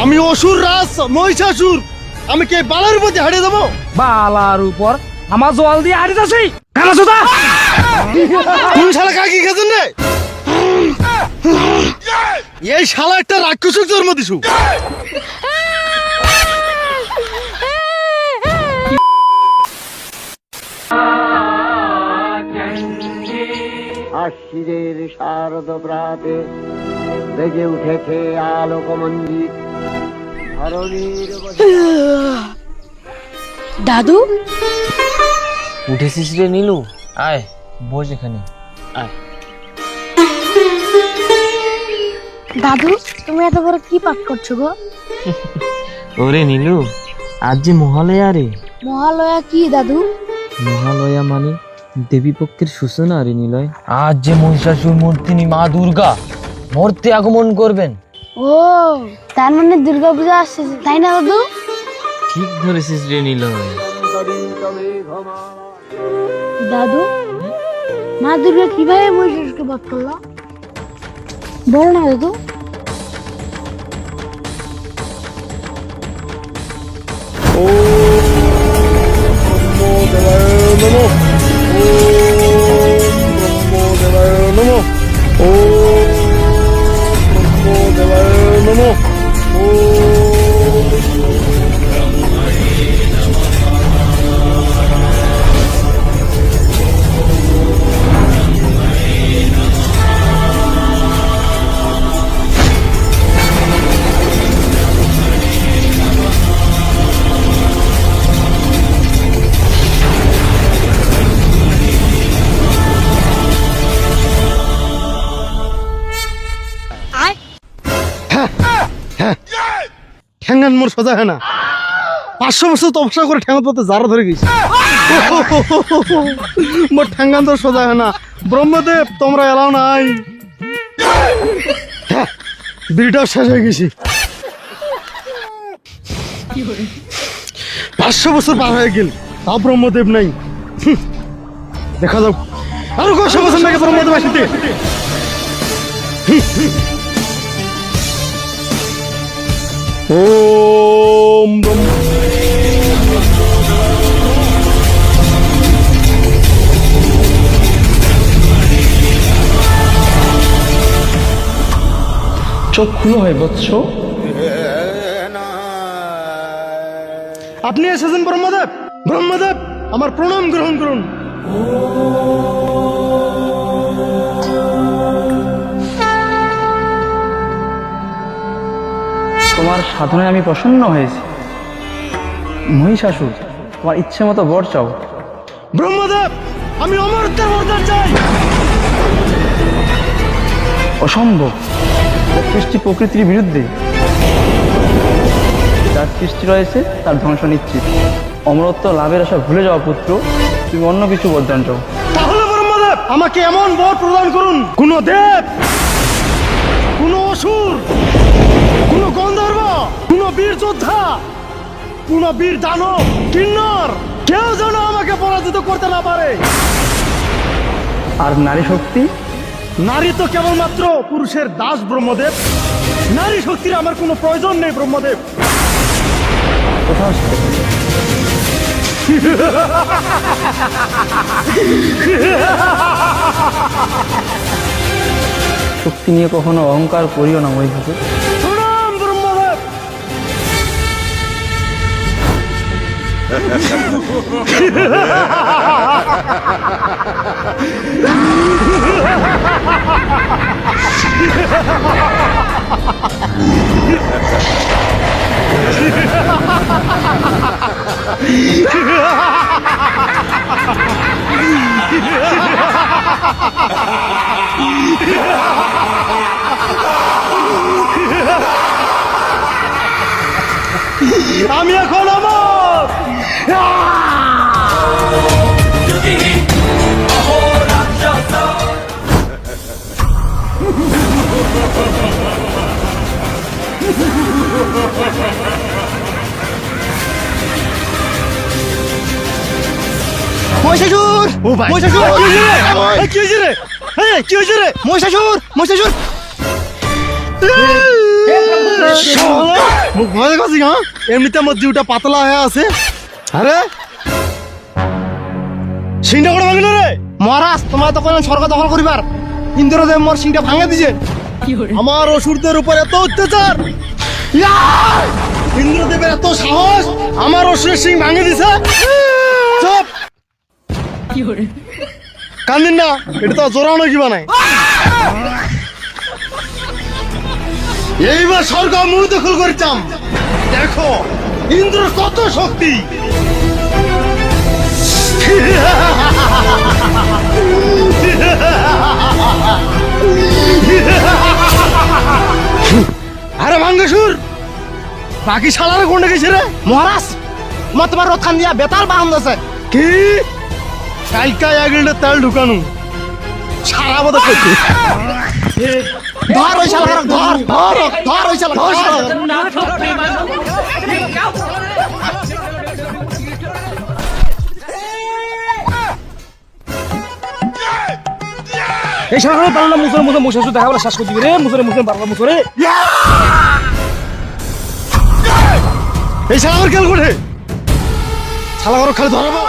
আমি অসুর রাজ মহিষাসুর, আমি কে বালার উপর হারিয়ে দেবো? বালার উপর আমার জল দিয়ে হারিয়ে যাচ্ছি। কোন শালা কাকি খেতেন রে? এই শালা একটা রাক্ষসের জন্ম দিছু। আশ্বিরের শারদ প্রাতে বেজে উঠেছে আলোক মঞ্জিত ধরণীর দাদু উঠেছিস রে নীলু? আয় বস এখানে, আয়। দাদু তুমি এত বড় কি পাপ করছো গো? ওরে নীলু, আজ যে মহালয়া রে। মহালয়া কি দাদু? মহালয়া মানে দেবী পক্ষের সূচনা রে নিলয়। আজ যে মহিষাসুর মূর্তিনি মা দুর্গা মূর্তি আগমন করবেন। ও তার মানে দুর্গা পূজা আসছে তাই না দাদু? ঠিক ধরেছিস রে নিলয়। দাদু মা দুর্গা কিভাবে মহিষাসুরকে বধ করলো বল না দাদু। ঠ্যাঙ্গান মোর সোজা হয় না। 500 বছর তপস্যা করে ঠ্যাঙ্গান পথে জারা ধরে গেছি। মোর ঠ্যাঙ্গান তো সোজা হয় না। ব্রহ্মদেব তোমরা এলাও নাই। বিড়িটাও শেষ হয়ে গেছি। 500 বছর পার হয়ে গেল, তাও ব্রহ্মদেব নাই। দেখা যাক আরো কত বছর লাগে ব্রহ্মদেব আসিতে। ওম চোখ খুলো হয় বৎস। আপনি এসেছেন ব্রহ্মদেব? ব্রহ্মদেব আমার প্রণাম গ্রহণ করুন। তোমার সাধনায় আমি প্রসন্ন হয়েছি। মহিষাসুর তোমার ইচ্ছে মতো বর চাও। ব্রহ্মদেব আমি অমরত্বের বরদান চাই। অসম্ভব, সৃষ্টি প্রকৃতির বিরুদ্ধে। যার সৃষ্টি রয়েছে তার ধ্বংস নিশ্চিত। অমরত্ব লাভের আশা ভুলে যাওয়া পুত্র, তুমি অন্য কিছু বরদান চাও। তাহলে ব্রহ্মদেব আমাকে এমন বর প্রদান করুন, কোন দেব, কোন অসুর, কোন গন্ধর্ব, কোন বীর যোদ্ধা, কোন বীর দানব, কিন্নর কেউ যেন আমাকে পরাজিত করতে না পারে। আর নারী শক্তি? নারী তো কেবলমাত্র পুরুষের দাস ব্রহ্মদেব। নারী শক্তির আমার কোনো প্রয়োজন নেই ব্রহ্মদেব। কোথাও শক্তি নিয়ে কখনো অহংকার করিও না মহিষাসুর। প্রণাম ব্রহ্মদেব। আমি এখন আমার মহিষাসুর! ও ভাই মহিষাসুর! কি হয়েছে রে? এই, কি হয়েছে রে? এই, কি হয়েছে রে? মহিষাসুর! মহিষাসুর! শালা! মুখ ভয় কাছি হ্যাঁ এমনিতে আমার জিউটা পাতলা হয়ে আছে। আরে সিংটা করে ভাঙিল রে মহারাজ, তোমার তো কোনো স্বর্গ দখল করিবার ইন্দ্রদেব মোর সিংটা ভাঙে দিছে। আমার অসুরদের উপর এত অত্যাচার, ইন্দ্রদেবের এত সাহস, আমার অসুরের সিং ভাঙে দিছে। চুপ, কান্দিন না, এটা তো জোরানো কি বানায়। এইবার স্বর্গ মুখ দখল করিতাম, দেখো ইন্দ্র কত শক্তি। আরে ভাঙ্গেশ্বর, বাকি শালারে কোনটা গেছে রে? মহারাজ তোমার তোমার রথান দিয়া বেতাল বাহন আছে। কি কালকা এগেলটা তেল ঢুকানো সারা বদল করছে। ধর ওই শালা, ধর ধর ধর ওই শালা, এই শালা পারলাম মুসরে মুসরে মুসরে দেখা বলে শ্বাস করছি রে, মুসরে মুসরে পারলাম মুসরে। এই শালা আমার খেল করে শালা করে খালি ধরাবো।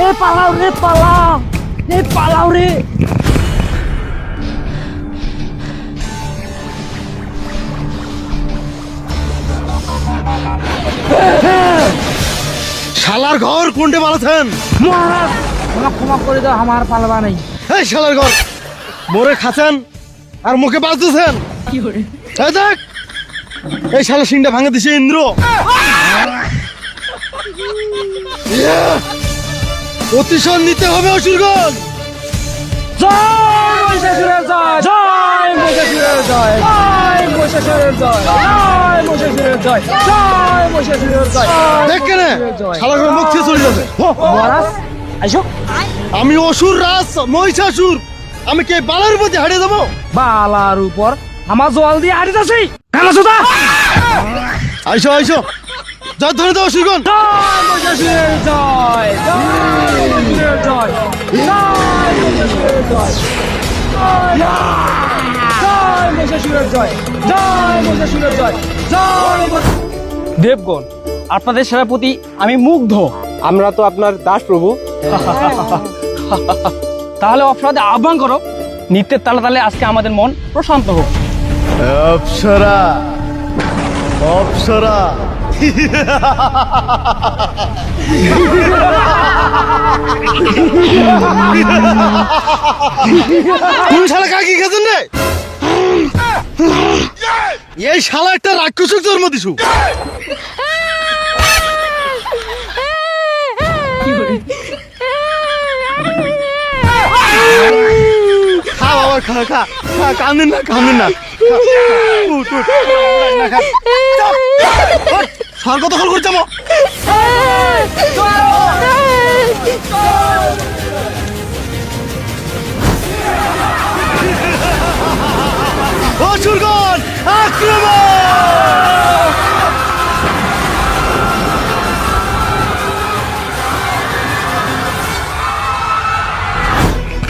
এ পালাও রে পালাও, এ পালাও রে। শালার ঘর কোনটে বানাচ্ছেন? মহারাজ আমাকে ক্ষমা করে দাও, আমার পালবা নাই। এই শালার ঘর মোরে খাচ্ছেন আর মুখে বাজতেছেন। এই দেখ, এই শালা সিংটা ভাঙে দিছে ইন্দ্র। প্রতিশোধ নিতে হবে অসুরগণ। জয় মহিষাসুরের জয়, জয় মহিষাসুরের জয়, জয় মহিষাসুরের জয়, জয় মহিষাসুরের জয়, জয় মহিষাসুরের জয়। দেখ কেন শালার ঘর মুখ থেকে চলে যাবে। মহারাজ আইসো। আমি অসুর রাজ মহিষাসুর, আমি কে বালার প্রতি হারিয়ে দেবো? বালার উপর আমার জল দিয়ে হারিয়ে যাচ্ছি কানা সুতা। আইসো আইসো, জয় ধরে দাও অসুরগণ। জয় মহিষাসুরের জয়, জয় মহিষাসুরের জয়, জয় মহিষাসুরের জয়, জয় মহিষাসুরের জয়, জয় মহিষাসুরের জয়, জয়। দেবগণ, আপনাদের সেবার প্রতি আমি মুগ্ধ। আমরা তো আপনার দাস প্রভু। তাহলে অপরাধে আহ্বান করো, নৃত্যের তালে তালে আজকে আমাদের মন প্রশান্ত হোক। অপ্সরা অপ্সরা, কোন শালা কাকি খেতেন রে? এই শালা একটা রাক্ষসের জন্ম দিছু। খা বাবা, খা খা খা, কান্দিন না কান্দিন না। স্বর্গ দখল করে যাবো। অসুরগণ আক্রমণ!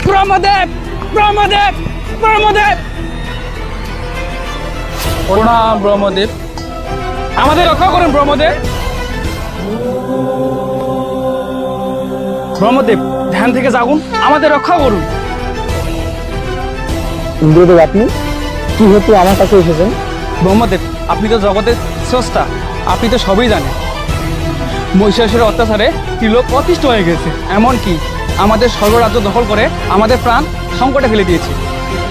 ব্রহ্মদেব, ব্রহ্মদেব, ব্রহ্মদেব। প্রণাম ব্রহ্মদেব, আমাদের রক্ষা করুন ব্রহ্মদেব। ব্রহ্মদেব ধ্যান থেকে জাগুন, আমাদের রক্ষা করুন। ইন্দ্রদেব, আপনি কি হেতু আমার কাছে এসেছেন? ব্রহ্মদেব, আপনি তো জগতের স্রষ্টা, আপনি তো সবই জানেন। মহিষাসুরের অত্যাচারে ত্রিলোক অতিষ্ঠ হয়ে গেছে, এমনকি আমাদের স্বর্গরাজ্য দখল করে আমাদের প্রাণ সংকটে ফেলে দিয়েছে।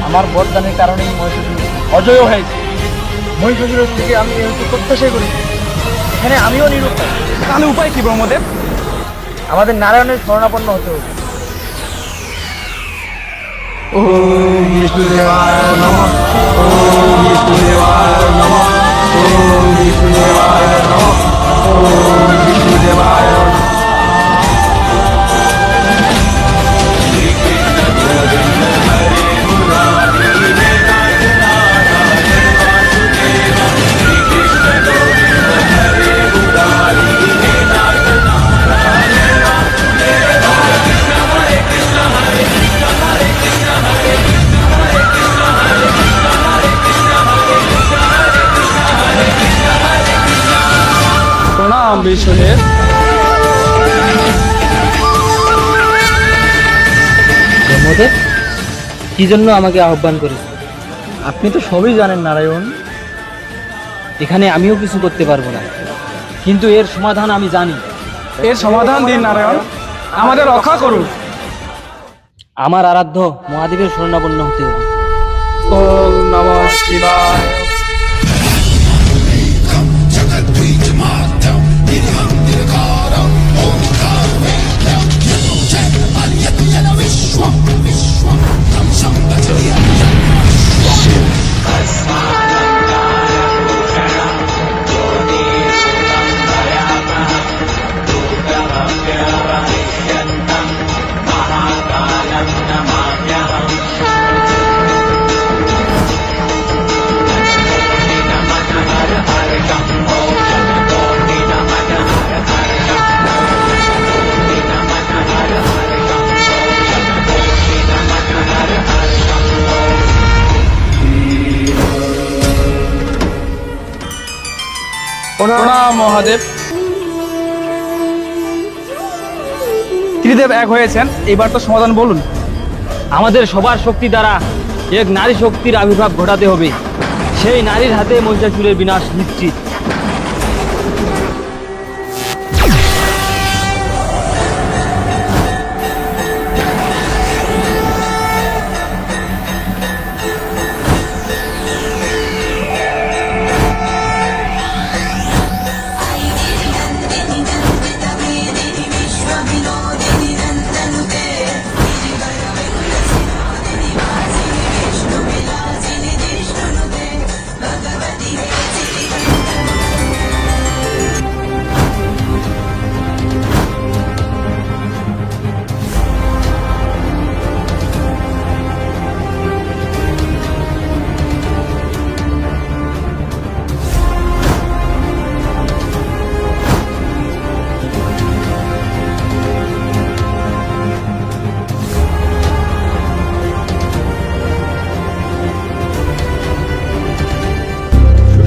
আমার বরদানের কারণেই মহিষাসুর অজয় হয়েছে। মহিষাসুরের থেকে আমি এহেতু প্রত্যাশাই করি, এখানে আমিও নিরুপায়। তাহলে উপায় কি ব্রহ্মদেব? আমাদের নারায়ণের শরণাপন্ন হতে হবে। ওম বিষ্ণুদেবায় নমঃ, ওম বিষ্ণুদেবায় নমঃ, ওম বিষ্ণুদেবায় নমঃ, ওম বিষ্ণুদেবায় নমঃ। প্রণাম বিশ্বদেব। ব্রহ্মদেব, কি জন্য আমাকে আহ্বান করেছে? আপনি তো সবই জানেন নারায়ণ। এখানে আমিও কিছু করতে পারবো না, কিন্তু এর সমাধান আমি জানি। এর সমাধান দিন নারায়ণ, আমাদের রক্ষা করুন। আমার আরাধ্য মহাদেবের শরণাপন্ন হতে হবে। ওম নমঃ শিবায়। প্রণাম মহাদেব। ত্রিদেব এক হয়েছেন, এবার তো সমাধান বলুন। আমাদের সবার শক্তি দ্বারা এক নারী শক্তির আবির্ভাব ঘটাতে হবে। সেই নারীর হাতে মহিষাসুরের বিনাশ নিশ্চিত।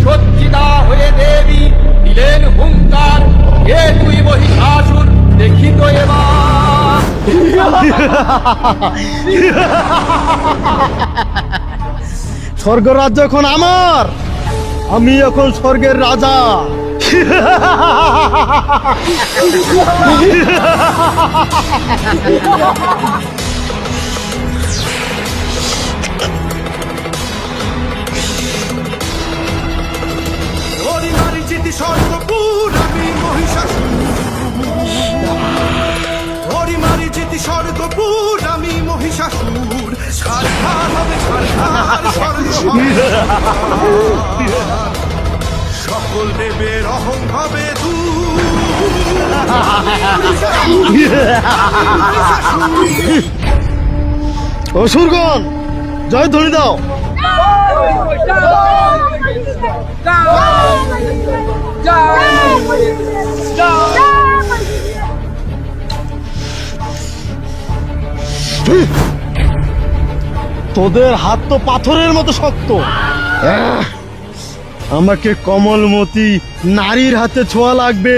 সজ্জিতা হয়ে দেবী দিলেন হুঙ্কার, কে তুই মহিষাসুর দেখিত এবার। স্বর্গরাজ্য এখন আমার, আমি এখন স্বর্গের রাজা। স্বর্গপুর আমি মহিষাসুর, হরিমারি জিতি স্বর্গপুর আমি মহিষাসুর, ছারখার হবে ছারখার স্বর্গ হবে। সকল দেবের অহং হবে অসুরগণ, জয় ধ্বনি দাও। তোদের হাত তো পাথরের মতো শক্ত। আমাকে কমলমতি নারীর হাতে ছোঁয়া লাগবে।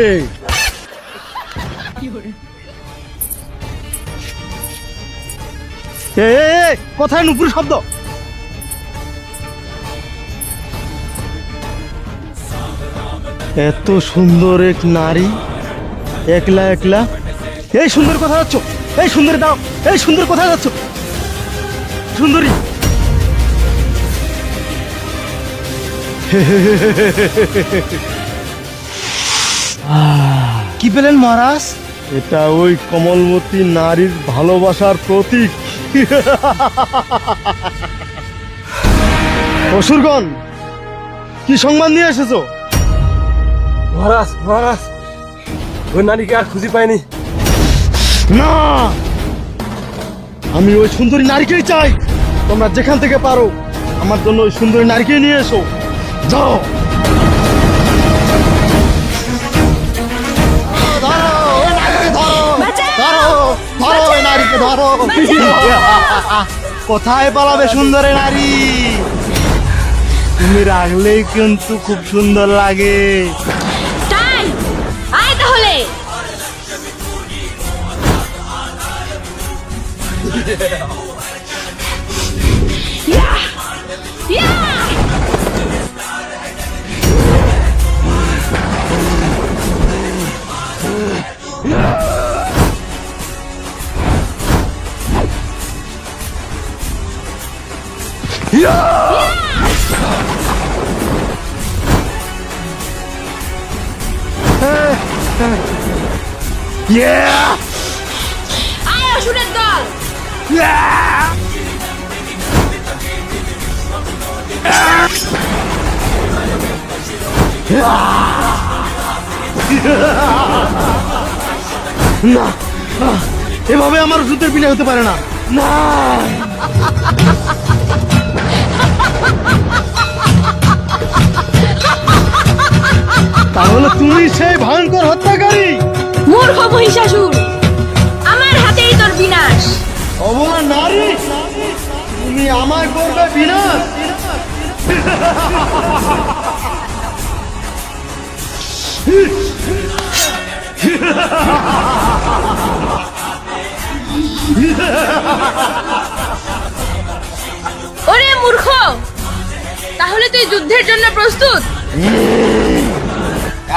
কোথায় নুপুর শব্দ? এত সুন্দর এক নারী একলা একলা। এই সুন্দর কোথায় যাচ্ছ? এই সুন্দরী দাও, এই সুন্দর কোথায় যাচ্ছ? সুন্দরী, কি পেলেন মহারাজ? এটা ওই কমলমতি নারীর ভালোবাসার প্রতীক। অসুরগণ, কি সংবাদ নিয়ে এসেছো? মহারাজ, মহারাজ, ওই নারীকে আর খুঁজে পাইনি। না, আমি ওই সুন্দরী নারীকেই চাই। তোমরা যেখান থেকে পারো আমার জন্য ওই সুন্দরী নারীকে নিয়ে এসো। যাও। কোথায় পালাবে সুন্দরী নারী? তুমি রাখলেই কিন্তু খুব সুন্দর লাগে। তাই আয় অসুরের দল না, এভাবে আমার যুদ্ধের বিজয় হতে পারে না। না, তাহলে তুমি সেই ভয়ঙ্কর হত্যাকারী। মূর্খ মহিষাসুর, আমার হাতেই তোর বিনাশ। অবলা নারী, তুমি আমায় করবে বিনাশ। ওরে মূর্খ, তাহলে তুই যুদ্ধের জন্য প্রস্তুত?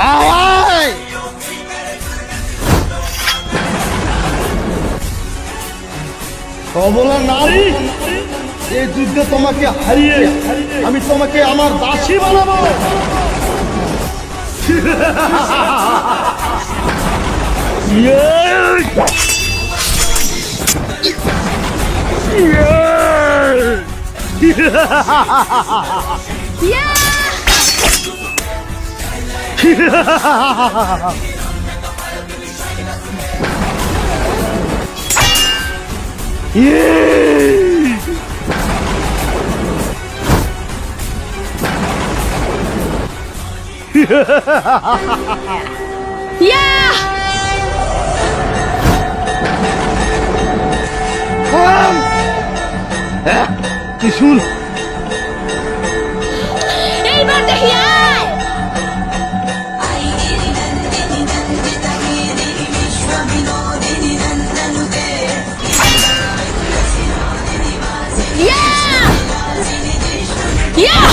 আয়! অবলা নারী, এই যুদ্ধে তোমাকে হারিয়ে আমি তোমাকে আমার দাসী বানাবো। ইয়া! ত্রিশূল, এইবার দেখি আয়! ইয়া! ইয়া!